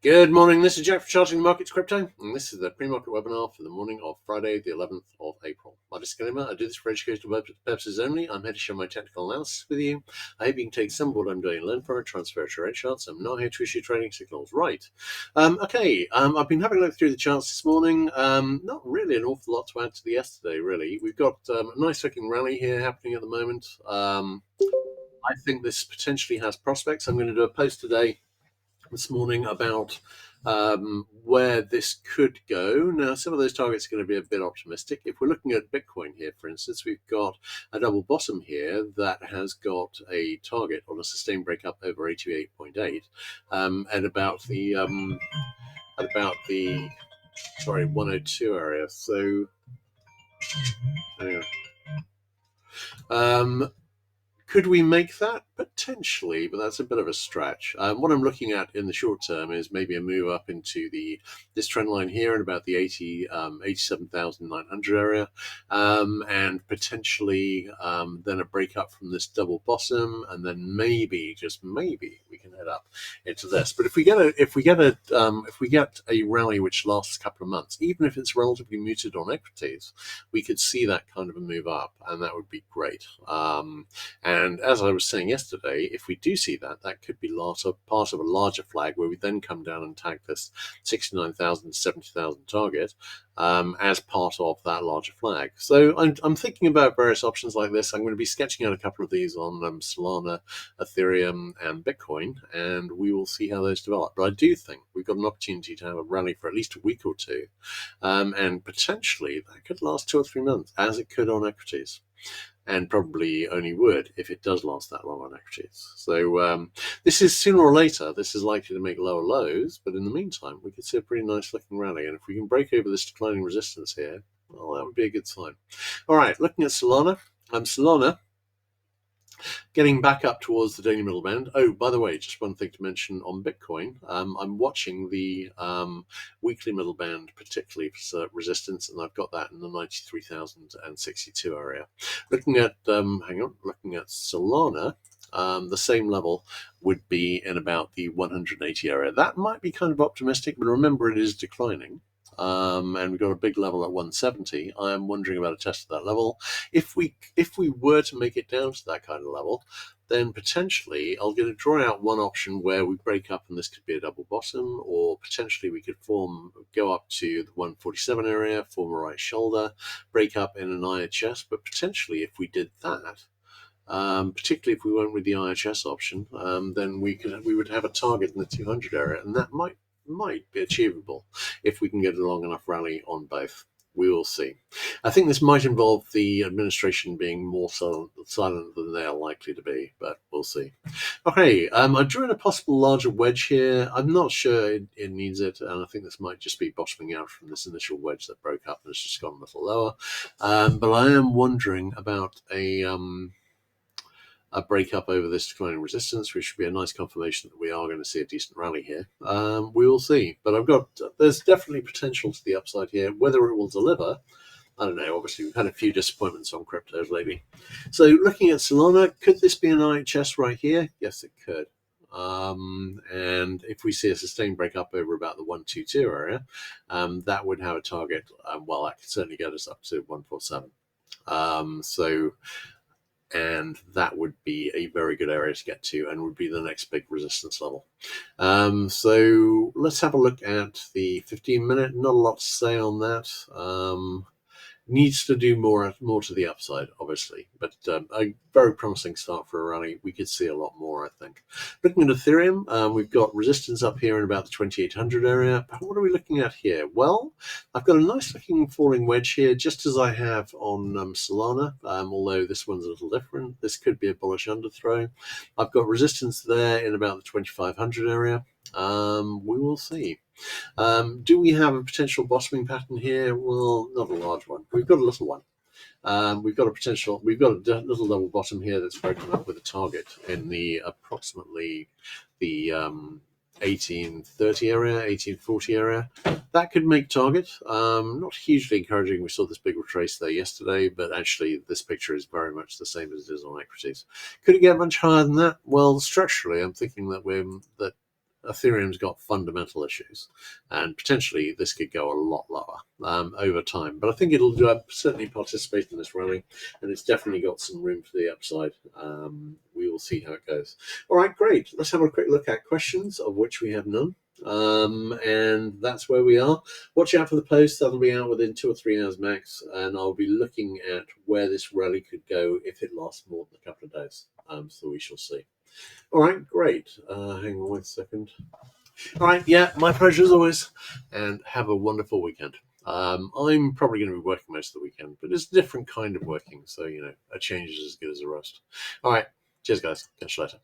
Good morning, this is Jack for Charting the Markets Crypto, and this is the pre-market webinar for the morning of Friday, the 11th of April. My disclaimer, I do this for educational purposes only. I'm here to share my technical analysis with you. I hope you can take some of what I'm doing, learn from it, transfer it to your own charts. I'm not here to issue trading signals. Right. I've been having a look through the charts this morning. Not really an awful lot to add to the yesterday, really. We've got a nice looking rally here happening at the moment. I think this potentially has prospects. I'm going to do a post today this morning about where this could go. Now, some of those targets are going to be a bit optimistic. If we're looking at Bitcoin here, for instance, we've got a double bottom here that has got a target on a sustained breakup over 88.8 at about the 102 area. So anyway. Could we make that? Potentially, but that's a bit of a stretch. What I'm looking at in the short term is maybe a move up into this trend line here at about the 87,900 area, and potentially then a break up from this double bottom, and then maybe, just maybe, we can head up into this. But if we get a rally which lasts a couple of months, even if it's relatively muted on equities, we could see that kind of a move up, and that would be great. And as I was saying yesterday, if we do see that, that could be part of a larger flag where we then come down and tag this 69,000 to 70,000 target as part of that larger flag. So I'm thinking about various options like this. I'm going to be sketching out a couple of these on Solana, Ethereum, and Bitcoin, and we will see how those develop. But I do think we've got an opportunity to have a rally for at least a week or two, and potentially that could last 2 or 3 months, as it could on equities. And probably only would if it does last that long on equities. So this is sooner or later, this is likely to make lower lows, but in the meantime, we could see a pretty nice looking rally. And if we can break over this declining resistance here, well, that would be a good sign. All right, looking at Solana. Solana getting back up towards the daily middle band. Oh, by the way, just one thing to mention on Bitcoin. I'm watching the weekly middle band, particularly for resistance, and I've got that in the 93,062 area. Looking at looking at Solana. The same level would be in about the 180 area. That might be kind of optimistic, but remember it is declining. And we've got a big level at 170. I am wondering about a test of that level. If we were to make it down to that kind of level, then potentially I'll get to draw out one option where we break up, and this could be a double bottom, or potentially we could go up to the 147 area, form a right shoulder, break up in an IHS. But potentially, if we did that, particularly if we went with the IHS option, then we would have a target in the 200 area, and that might be achievable if we can get a long enough rally on both. We will see. I think this might involve the administration being more silent than they are likely to be, but we'll see. Okay, I drew in a possible larger wedge here. I'm not sure it needs it, and I think this might just be bottoming out from this initial wedge that broke up and it's just gone a little lower. But I am wondering about a break up over this declining resistance, which should be a nice confirmation that we are going to see a decent rally here. We will see, but there's definitely potential to the upside here. Whether it will deliver, I don't know. Obviously, we've had a few disappointments on cryptos lately. So looking at Solana, could this be an IHS right here? Yes, it could. And if we see a sustained break up over about the 122 area, that would have a target. Well, that could certainly get us up to 147. And that would be a very good area to get to, and would be the next big resistance level. So let's have a look at the 15-minute. Not a lot to say on that. Needs to do more to the upside, obviously, but a very promising start for a rally. We could see a lot more, I think. Looking at Ethereum, we've got resistance up here in about the 2800 area. But what are we looking at here? Well, I've got a nice looking falling wedge here, just as I have on Solana, although this one's a little different. This could be a bullish underthrow. I've got resistance there in about the 2500 area. We will see. Do we have a potential bottoming pattern here? Well, not a large one. We've got a little one. We've got a little double bottom here that's broken up with a target in the approximately the 1830 area, 1840 area. That could make target. Not hugely encouraging. We saw this big retrace there yesterday, but actually this picture is very much the same as it is on equities. Could it get much higher than that? Well, structurally, I'm thinking that Ethereum's got fundamental issues, and potentially this could go a lot lower over time. But I think it'll certainly participate in this rally, and it's definitely got some room for the upside. We will see how it goes. All right, great. Let's have a quick look at questions, of which we have none. And that's where we are. Watch out for the post. That'll be out within 2 or 3 hours max, and I'll be looking at where this rally could go if it lasts more than a couple of days. So we shall see. All right, great. Hang on 1 second. All right, yeah, my pleasure as always, and have a wonderful weekend. I'm probably going to be working most of the weekend, but it's a different kind of working, so a change is as good as a rest. All right, cheers, guys. Catch you later.